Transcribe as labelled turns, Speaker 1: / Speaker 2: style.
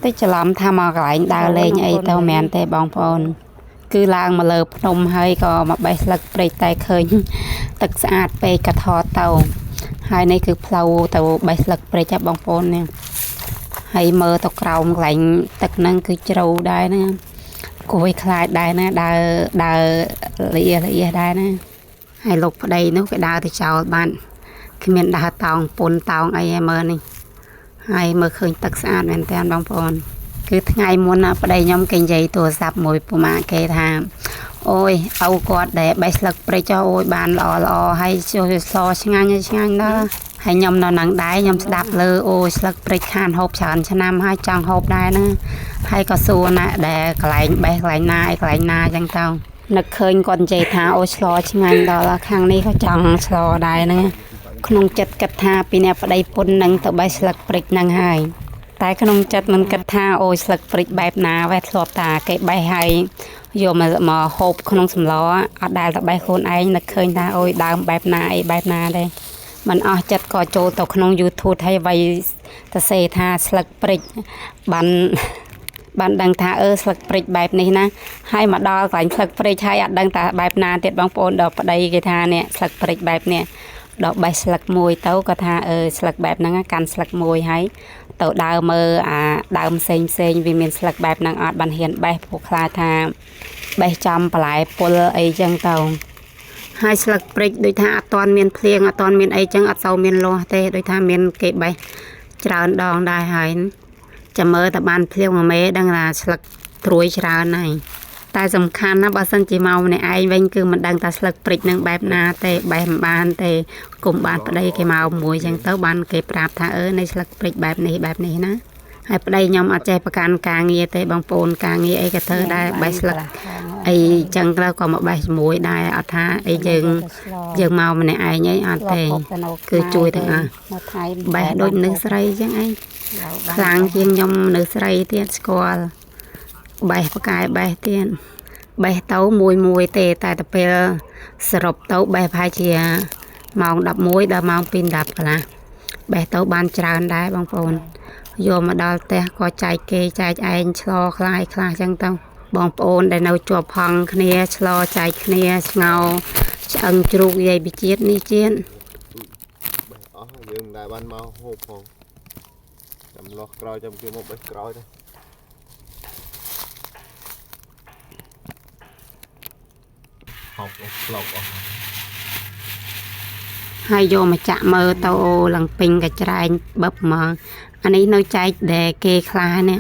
Speaker 1: តែច្រឡំថាមកកន្លែងដើរលេងអីទៅមែនទេបងប្អូនគឺឡើងមកលើភ្នំហើយក៏មកបេះស្លឹកព្រៃតែឃើញទឹកស្អាតពេកក៏ថតទៅហើយនេះគឺផ្លូវទៅបេះស្លឹកព្រៃចាបងប្អូននេះហើយមើលទៅក្រោមកន្លែងទឹកហ្នឹងគឺជ្រៅដែរណាគួយខ្លាចដែរណាដើរលាដែរណាហើយលោកប្តីនោះគេដើរទៅចោលបានគ្មានដើរតោងពុនតោងអីឯមើលនេះហើយមើលឃើញទឹកស្អាតមែនតើបងប្អូនគឺថ្ងៃមុនណាប្តីខ្ញុំគេនិយាយទូរស័ព្ទមួយពូម៉ាគេថាអូយឪគាត់ដែលបេះស្លឹកព្រៃចោអូយបានល្អហើយចូលសឆ្ងាញ់ណាស់ហើយខ្ញុំនៅនឹងដែរខ្ញុំស្ដាប់លើអូស្លឹកព្រៃខានហូបច្រើនឆ្នាំហើយចង់ហូបដែរណាហើយក៏សួរណាដែលកន្លែងបេះកន្លែងណាអញ្ចឹងទៅនឹកឃើញគាត់និយាយថាអូឆ្លោឆ្ងាញ់ដល់ខាងនេះក៏ចង់ឆ្លោដែរណាក្នុងចិត្តគិតថាពីអ្នកប្តីពុននឹងទៅបេះស្លឹកព្រៃហ្នឹងហើយតែក្នុងចិត្តមិនគិតថាអូស្លឹកព្រៃបែបណាវ៉េធ្លាប់តាគេបេះហើយយកមកហូបក្នុងសម្លអត់ដែលទៅបេះខ្លួនឯងនឹកឃើញថាអូយដើមបែបណាអីបែបណាដែរมันអស់ចិត្តក៏ចូលទៅក្នុង YouTube ហើយអ្វីទៅសេថាស្លឹកព្រិចបានដឹងថាស្លឹកព្រិចបែបនេះណាហើយមកដល់កន្លែងស្លឹកព្រិចហើយអត់ដឹងថាបែបណាទៀតបងប្អូនដល់ប្តីគេថានេះស្លឹកព្រិចបែបនេះដល់បេះស្លឹកមួយទៅក៏ថាស្លឹកបែបហ្នឹងកាន់ស្លឹកមួយហើយទៅដើរមើលអាដើមផ្សេងវាមានស្លឹកបែបហ្នឹងអត់បានហ៊ានបេះព្រោះខ្លាចថាបេះចំបន្លែពុលអីចឹងទៅហើយស្លឹកព្រិចដូចថាអត់ទាន់មានភ្លៀងអត់ទាន់មានអីចឹងអត់សូវមានលាស់ទេដូចថាមានគេបេះច្រើនដងដែរហើយចាំមើលតែបានភ្លៀងមួយមេដឹងថាស្លឹកត្រួយច្រើនហើយតែសំខាន់ណាបើសិនជាមកម្នាក់ឯងវិញគឺមិនដឹងថាស្លឹកព្រិចនឹងបែបណាទេបេះមិនបានទេគុំបានប្តីគេមកមួយចឹងទៅបានគេប្រាប់ថានៃស្លឹកព្រិចបែបនេះណាហើយប្តីខ្ញុំអត់ចេះប្រកាន់ការងារទេបងប្អូនការងារអីក៏ធ្វើដែរបេះស្លឹកអីចឹងទៅក៏មកបេះជាមួយដែរអត់ថាអីយើងមកម្នាក់ឯងអីអត់ទេគឺជួយទាំងអស់បេះដូចនៅស្រីចឹងឯងខ្លាំងជាងខ្ញុំនៅស្រីទៀតស្គាល់បេះប្រកែបេះទៀតបេះទៅមួយទេតែទៅពេលសរុបទៅបេះប្រហែលជាម៉ោង11ដល់ម៉ោង2:10កន្លះបេះទៅបានច្រើនដែរបងប្អូនយកមកដល់ផ្ទះក៏ចែកគេចែកឯងឆ្លោខ្លះចឹងទៅបងប្អូនដែលនៅជាប់ហងគ្នាឆ្លោចែកគ្នាស្ងោឆ្អឹងជ្រូកនិយាយពីជាតិនេះជាតិ
Speaker 2: អស់យើងដែរបានមកហូបផងចាំលោះក្រោយចាំគេមកបេះក្រោយទៅហូបស្លុកអស់
Speaker 1: ហើយយកមកចាក់មើលទៅអូឡើងពេញកញ្ច្រែងបឹបហ្មងអានេះនៅចែកដែលគេខ្លះនេះ